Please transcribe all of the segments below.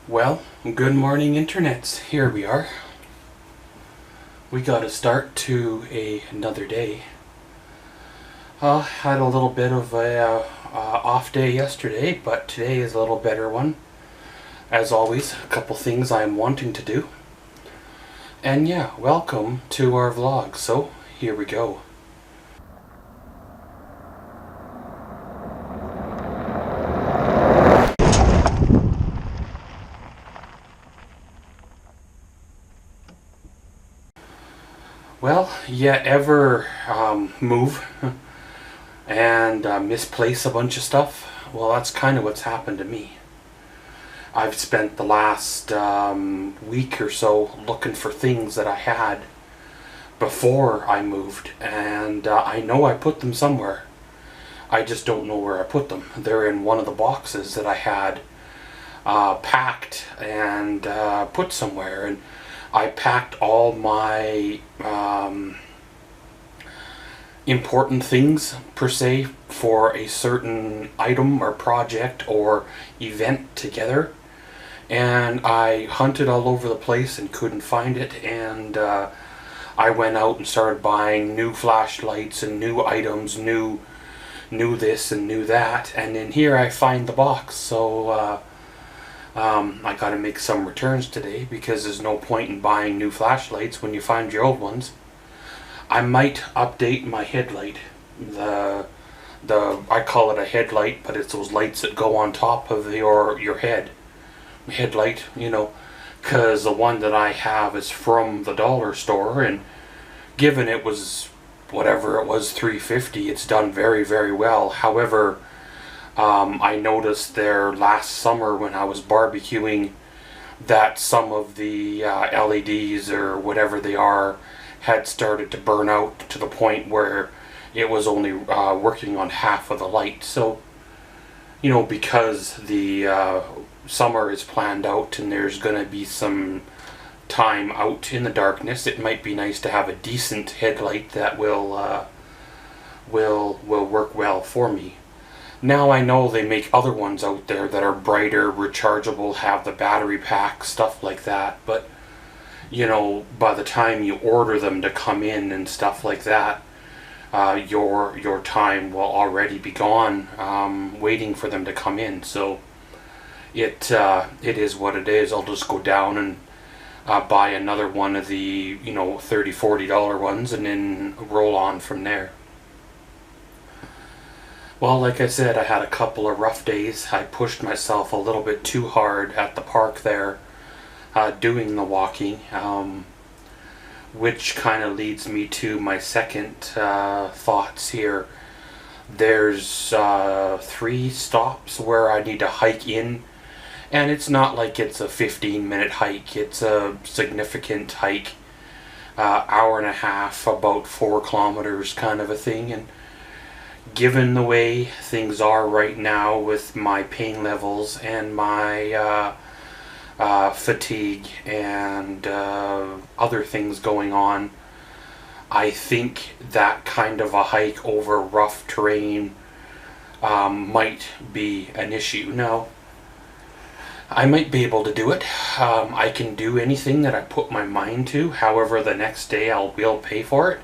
Well, good morning internets. Here we are. We got a start to another day. Had a little bit of a off day yesterday, but today is a little better one. As always, a couple things I'm wanting to do. And yeah, welcome to our vlog. So, here we go. Well, you ever move and misplace a bunch of stuff? Well, that's kind of what's happened to me. I've spent the last week or so looking for things that I had before I moved, and I know I put them somewhere. I just don't know where I put them. They're in one of the boxes that I had packed and put somewhere, and I packed all my important things, per se, for a certain item or project or event together, and I hunted all over the place and couldn't find it, and I went out and started buying new flashlights and new items, new this and new that, and in here I find the box. So I gotta make some returns today because there's no point in buying new flashlights when you find your old ones. I might update my headlight. I call it a headlight, but it's those lights that go on top of your headlight, you know, because the one that I have is from the dollar store, and given it was whatever it was, $3.50, it's done very, very well. However, I noticed there last summer when I was barbecuing that some of the LEDs or whatever they are had started to burn out to the point where it was only working on half of the light. So, you know, because the summer is planned out and there's going to be some time out in the darkness, it might be nice to have a decent headlight that will work well for me. Now I know they make other ones out there that are brighter, rechargeable, have the battery pack, stuff like that, but you know, by the time you order them to come in and stuff like that, your time will already be gone waiting for them to come in. So it is what it is. I'll just go down and buy another one of the, you know, $30-40 ones and then roll on from there. Well, like I said, I had a couple of rough days. I pushed myself a little bit too hard at the park there, doing the walking, which kind of leads me to my second thoughts here. There's 3 stops where I need to hike in, and it's not like it's a 15-minute hike. It's a significant hike, hour and a half, about 4 kilometers kind of a thing, and given the way things are right now with my pain levels and my fatigue and other things going on, I think that kind of a hike over rough terrain might be an issue. Now, I might be able to do it. I can do anything that I put my mind to. However, the next day I will pay for it.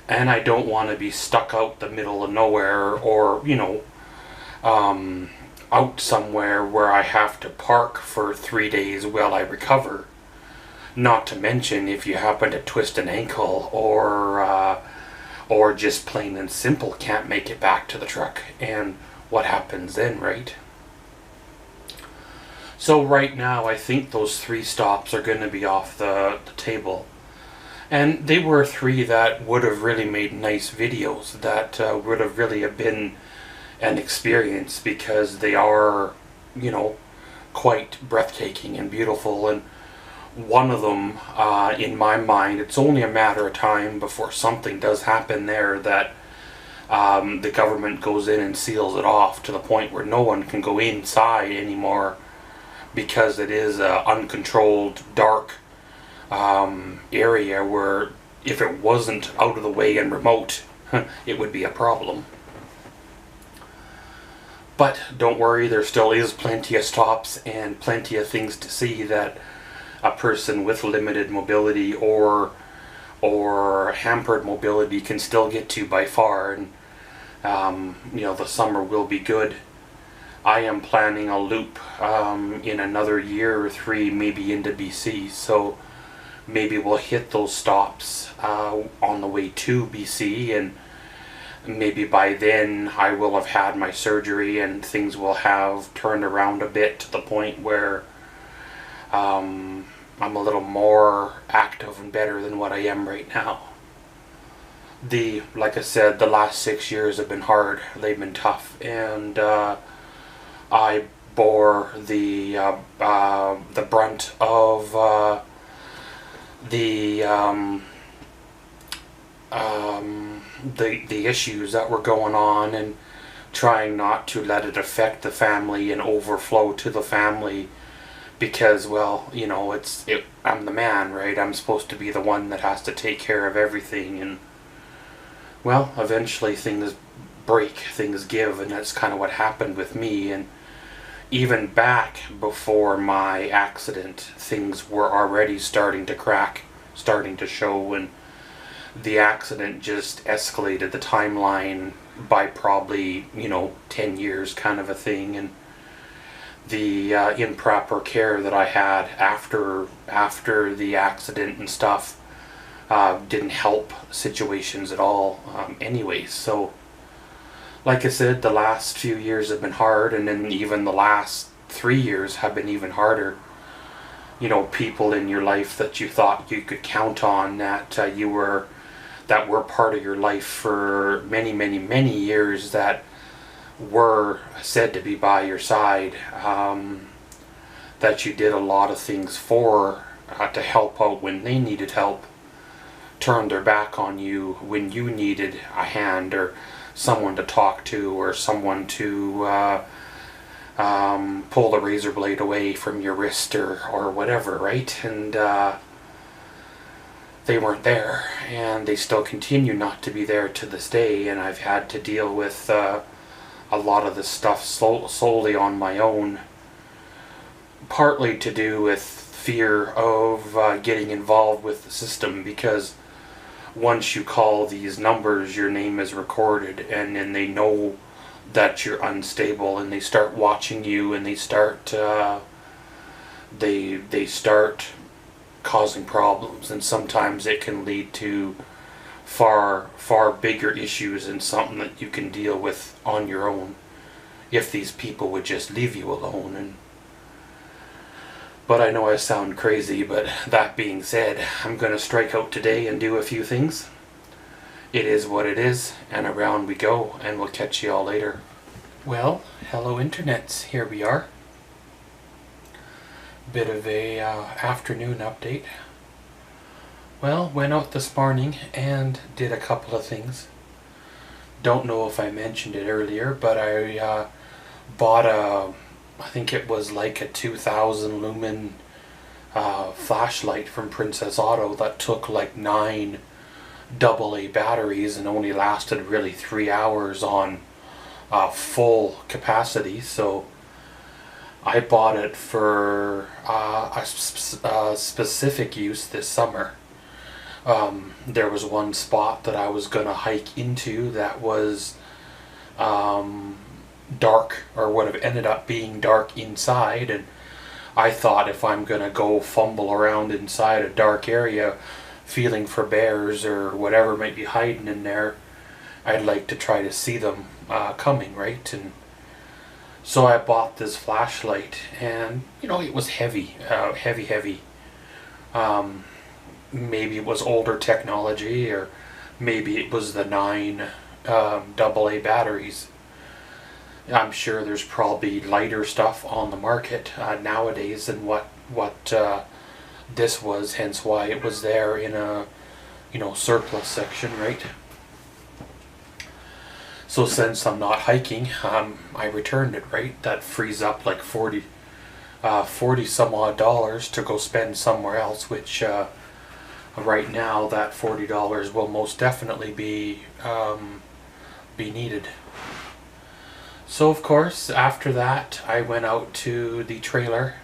And I don't want to be stuck out the middle of nowhere, or, you know, out somewhere where I have to park for 3 days while I recover. Not to mention if you happen to twist an ankle or just plain and simple can't make it back to the truck. And what happens then, right? So right now I think those 3 stops are going to be off the table. And they were 3 that would have really made nice videos, that would have really been an experience, because they are, you know, quite breathtaking and beautiful. And one of them, in my mind, it's only a matter of time before something does happen there that the government goes in and seals it off to the point where no one can go inside anymore, because it is an uncontrolled, dark area where if it wasn't out of the way and remote, it would be a problem. But don't worry, there still is plenty of stops and plenty of things to see that a person with limited mobility or hampered mobility can still get to by far. And you know, the summer will be good. I am planning a loop in another year or 3, maybe into BC, so maybe we'll hit those stops on the way to BC, and maybe by then I will have had my surgery and things will have turned around a bit to the point where I'm a little more active and better than what I am right now. Like I said, the last 6 years have been hard. They've been tough, and I bore the brunt of the issues that were going on, and trying not to let it affect the family and overflow to the family, because, well, you know, I'm the man, right? I'm supposed to be the one that has to take care of everything, and well, eventually things break, things give, and that's kind of what happened with me. And even back before my accident, things were already starting to crack, starting to show, and the accident just escalated the timeline by probably, you know, 10 years kind of a thing. And the improper care that I had after the accident and stuff didn't help situations at all anyways. So like I said, the last few years have been hard, and then even the last 3 years have been even harder. You know, people in your life that you thought you could count on, that were part of your life for many, many, many years, that were said to be by your side, that you did a lot of things for, to help out when they needed help, turned their back on you when you needed a hand or someone to talk to, or someone to pull the razor blade away from your wrist, or whatever, right? And they weren't there, and they still continue not to be there to this day. And I've had to deal with a lot of this stuff solely on my own, partly to do with fear of getting involved with the system, because once you call these numbers, your name is recorded, and then they know that you're unstable, and they start watching you, and they start causing problems, and sometimes it can lead to far bigger issues and something that you can deal with on your own if these people would just leave you alone. But I know I sound crazy, but that being said, I'm going to strike out today and do a few things. It is what it is, and around we go, and we'll catch you all later. Well, hello internets, here we are. Bit of a afternoon update. Well, went out this morning and did a couple of things. Don't know if I mentioned it earlier, but I bought I think it was like a 2000 lumen flashlight from Princess Auto that took like 9 AA batteries and only lasted really 3 hours on full capacity. So I bought it for a specific use this summer. There was one spot that I was going to hike into that was dark, or would have ended up being dark inside, and I thought if I'm going to go fumble around inside a dark area feeling for bears or whatever might be hiding in there, I'd like to try to see them coming, right? And so I bought this flashlight, and you know, it was heavy. Maybe it was older technology, or maybe it was the 9 AA batteries. I'm sure there's probably lighter stuff on the market nowadays than what this was, hence why it was there in a, you know, surplus section, right? So since I'm not hiking, I returned it, right? That frees up like 40 some odd dollars to go spend somewhere else, which right now that $40 will most definitely be needed. So of course, after that, I went out to the trailer,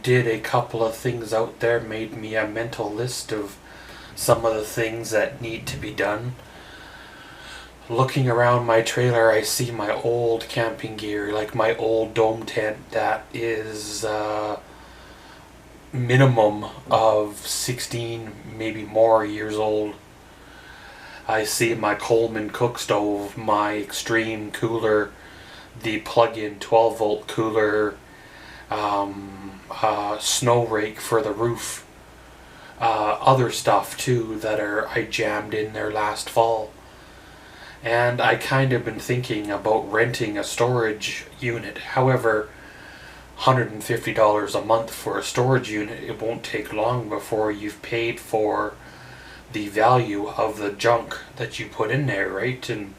did a couple of things out there, made me a mental list of some of the things that need to be done. Looking around my trailer, I see my old camping gear, like my old dome tent that is minimum of 16, maybe more years old. I see my Coleman cook stove, my extreme cooler, the plug-in 12-volt cooler, snow rake for the roof, other stuff too that I jammed in there last fall. And I kind of been thinking about renting a storage unit. However, $150 a month for a storage unit, it won't take long before you've paid for the value of the junk that you put in there, right? And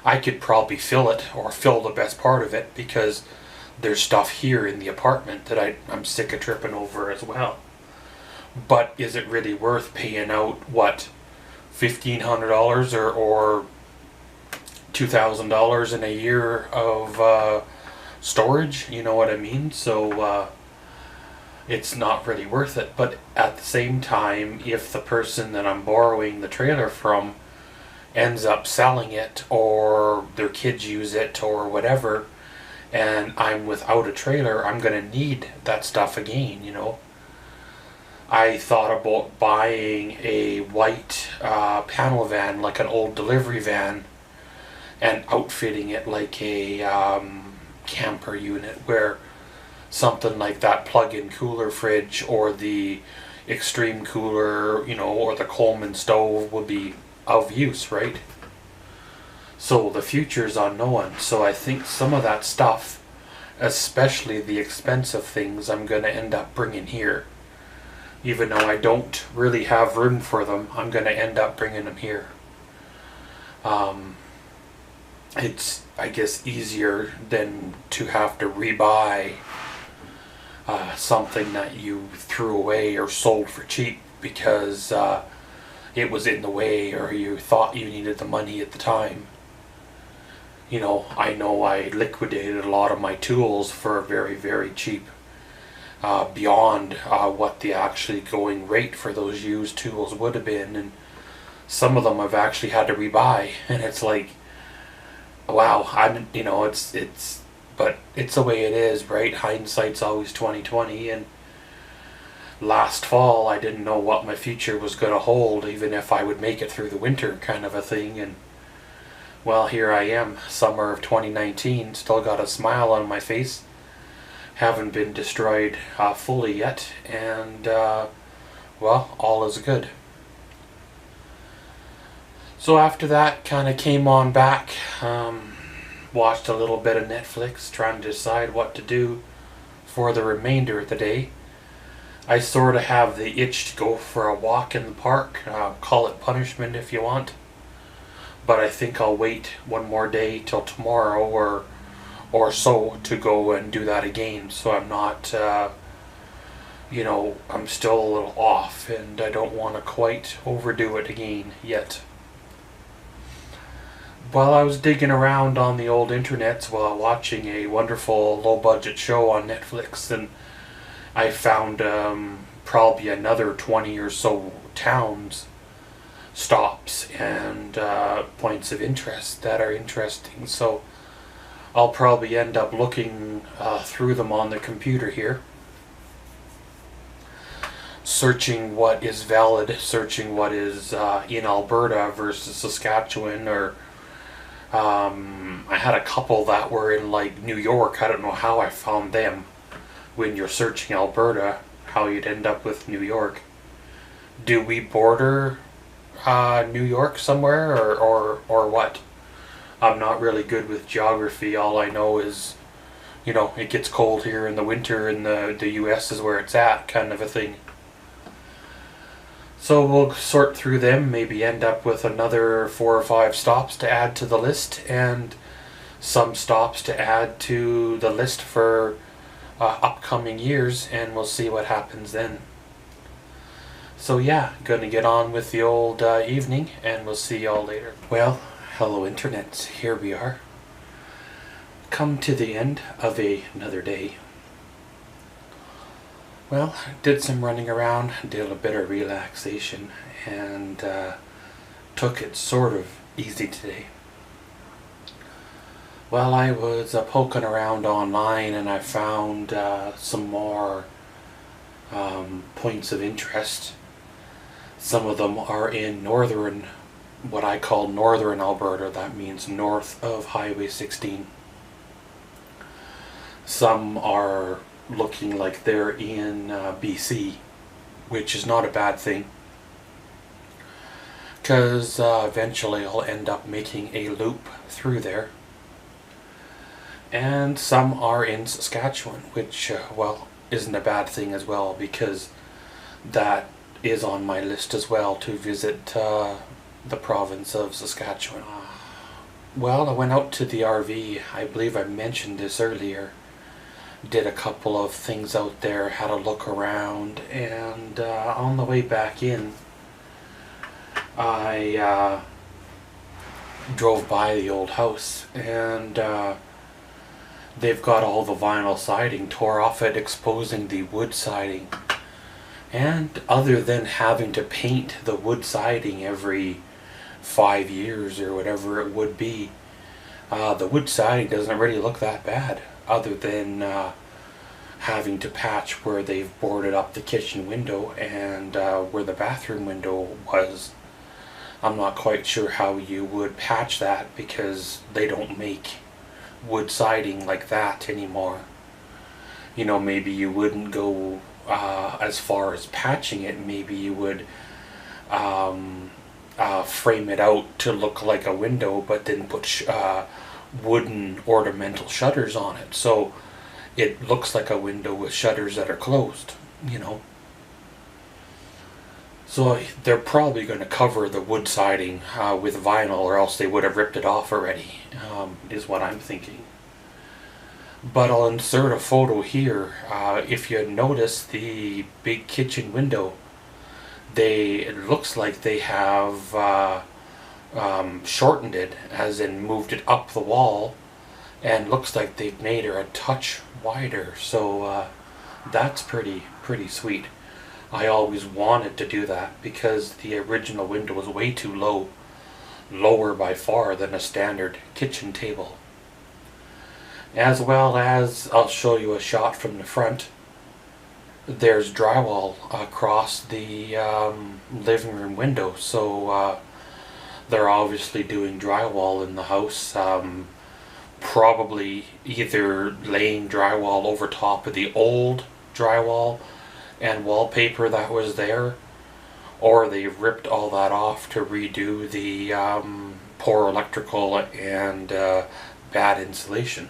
I could probably fill it, or fill the best part of it, because there's stuff here in the apartment that I'm sick of tripping over as well. But is it really worth paying out, what, $1,500 or $2,000 in a year of storage? You know what I mean? So it's not really worth it. But at the same time, if the person that I'm borrowing the trailer from ends up selling it, or their kids use it or whatever, and I'm without a trailer, I'm gonna need that stuff again, you know. I thought about buying a white panel van, like an old delivery van, and outfitting it like a camper unit, where something like that plug-in cooler fridge or the extreme cooler, you know, or the Coleman stove would be of use, right? So the future's unknown. So I think some of that stuff, especially the expensive things, I'm going to end up bringing here. Even though I don't really have room for them, I'm going to end up bringing them here. It's, I guess, easier than to have to rebuy something that you threw away or sold for cheap because it was in the way, or you thought you needed the money at the time. You know I liquidated a lot of my tools for very, very cheap. Beyond what the actually going rate for those used tools would have been, and some of them I've actually had to rebuy, and it's like, wow, you know, it's but it's the way it is, right? Hindsight's always 20/20, and last fall I didn't know what my future was going to hold, even if I would make it through the winter, kind of a thing. And well, here I am, summer of 2019, still got a smile on my face. Haven't been destroyed fully yet, and well, all is good. So after that, kind of came on back, watched a little bit of Netflix, trying to decide what to do for the remainder of the day. I sort of have the itch to go for a walk in the park, call it punishment if you want, but I think I'll wait one more day till tomorrow or so to go and do that again, so I'm not, you know, I'm still a little off, and I don't want to quite overdo it again yet. While I was digging around on the old internets while watching a wonderful low-budget show on Netflix, and I found probably another 20 or so towns, stops, and points of interest that are interesting, so I'll probably end up looking through them on the computer here, searching what is valid, searching what is in Alberta versus Saskatchewan, or I had a couple that were in like New York. I don't know how I found them. When you're searching Alberta, how you'd end up with New York. Do we border New York somewhere, or what? I'm not really good with geography. All I know is, you know, it gets cold here in the winter, and the US is where it's at, kind of a thing. So we'll sort through them, maybe end up with another 4 or 5 stops to add to the list, and some stops to add to the list for upcoming years, and we'll see what happens then. So yeah, gonna get on with the old evening, and we'll see y'all later. Well, hello internet, here we are. come to the end of another day. Well, did some running around, did a bit of relaxation, and took it sort of easy today. Well, I was poking around online and I found some more points of interest. Some of them are in northern, what I call northern Alberta. That means north of Highway 16. Some are looking like they're in BC, which is not a bad thing, because eventually I'll end up making a loop through there. And some are in Saskatchewan, which, well, isn't a bad thing as well, because that is on my list as well, to visit the province of Saskatchewan. Well, I went out to the RV. I believe I mentioned this earlier. Did a couple of things out there, had a look around, and on the way back in, I drove by the old house, and they've got all the vinyl siding tore off it, exposing the wood siding. And other than having to paint the wood siding every 5 years or whatever it would be, the wood siding doesn't really look that bad, other than having to patch where they've boarded up the kitchen window and where the bathroom window was. I'm not quite sure how you would patch that, because they don't make wood siding like that anymore. You know, maybe you wouldn't go as far as patching it. Maybe you would frame it out to look like a window, but then put wooden ornamental shutters on it, so it looks like a window with shutters that are closed, you know. So they're probably going to cover the wood siding with vinyl, or else they would have ripped it off already, is what I'm thinking. But I'll insert a photo here. If you notice the big kitchen window, it looks like they have shortened it, as in moved it up the wall, and looks like they've made her a touch wider. So that's pretty sweet. I always wanted to do that, because the original window was way too low, lower by far than a standard kitchen table. As well as, I'll show you a shot from the front. There's drywall across the living room window, so they're obviously doing drywall in the house. Probably either laying drywall over top of the old drywall and wallpaper that was there, or they ripped all that off to redo the poor electrical and bad insulation.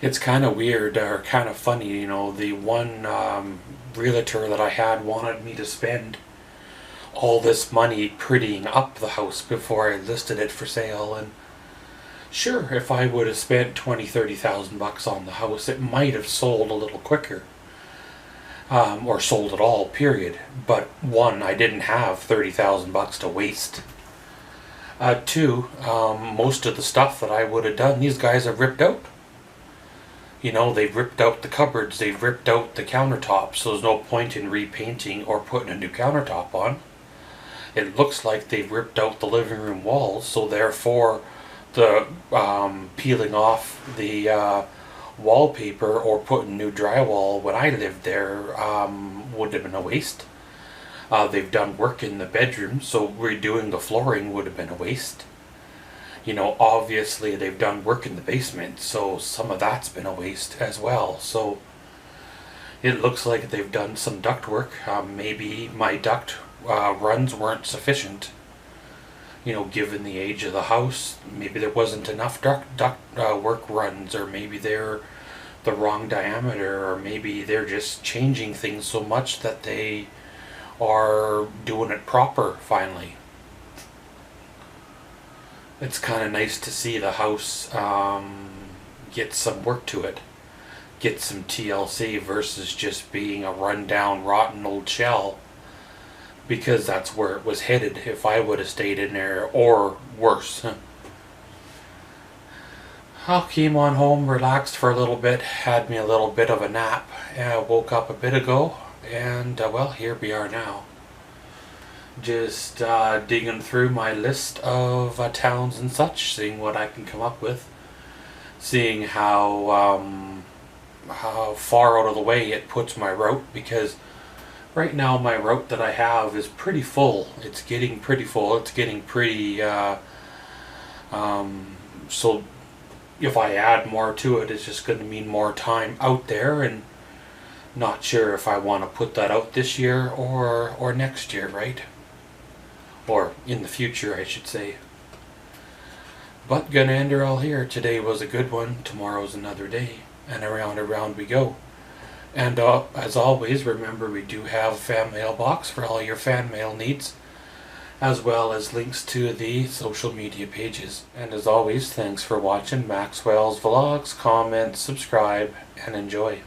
It's kind of weird, or kind of funny, you know. The one realtor that I had wanted me to spend all this money prettying up the house before I listed it for sale, and sure, if I would have spent $20,000-$30,000 on the house, it might have sold a little quicker, or sold at all, period. But one, I didn't have $30,000 to waste. Two, most of the stuff that I would have done, these guys have ripped out. You know, they've ripped out the cupboards, they've ripped out the countertops, so there's no point in repainting or putting a new countertop on. It looks like they've ripped out the living room walls, so therefore the peeling off the wallpaper or putting new drywall when I lived there would have been a waste. They've done work in the bedroom, so redoing the flooring would have been a waste. You know, obviously they've done work in the basement, so some of that's been a waste as well. So it looks like they've done some duct work. Maybe my duct runs weren't sufficient. You know, given the age of the house, maybe there wasn't enough duct work runs, or maybe they're the wrong diameter, or maybe they're just changing things so much that they are doing it proper finally. It's kind of nice to see the house get some work to it, get some TLC, versus just being a rundown, rotten old shell, because that's where it was headed if I would have stayed in there, or worse. I came on home, relaxed for a little bit, had me a little bit of a nap, and woke up a bit ago, and well, here we are now. Just digging through my list of towns and such, seeing what I can come up with, seeing how far out of the way it puts my route, because right now my route that I have is pretty full. It's getting pretty full. It's getting pretty so if I add more to it, it's just going to mean more time out there, and not sure if I want to put that out this year or next year, right? Or in the future, I should say. But gonna end her all here. Today was a good one. Tomorrow's another day, and around we go. And as always, remember we do have a fan mail box for all your fan mail needs, as well as links to the social media pages. And as always, thanks for watching Maxwell's Vlogs. Comment, subscribe, and enjoy.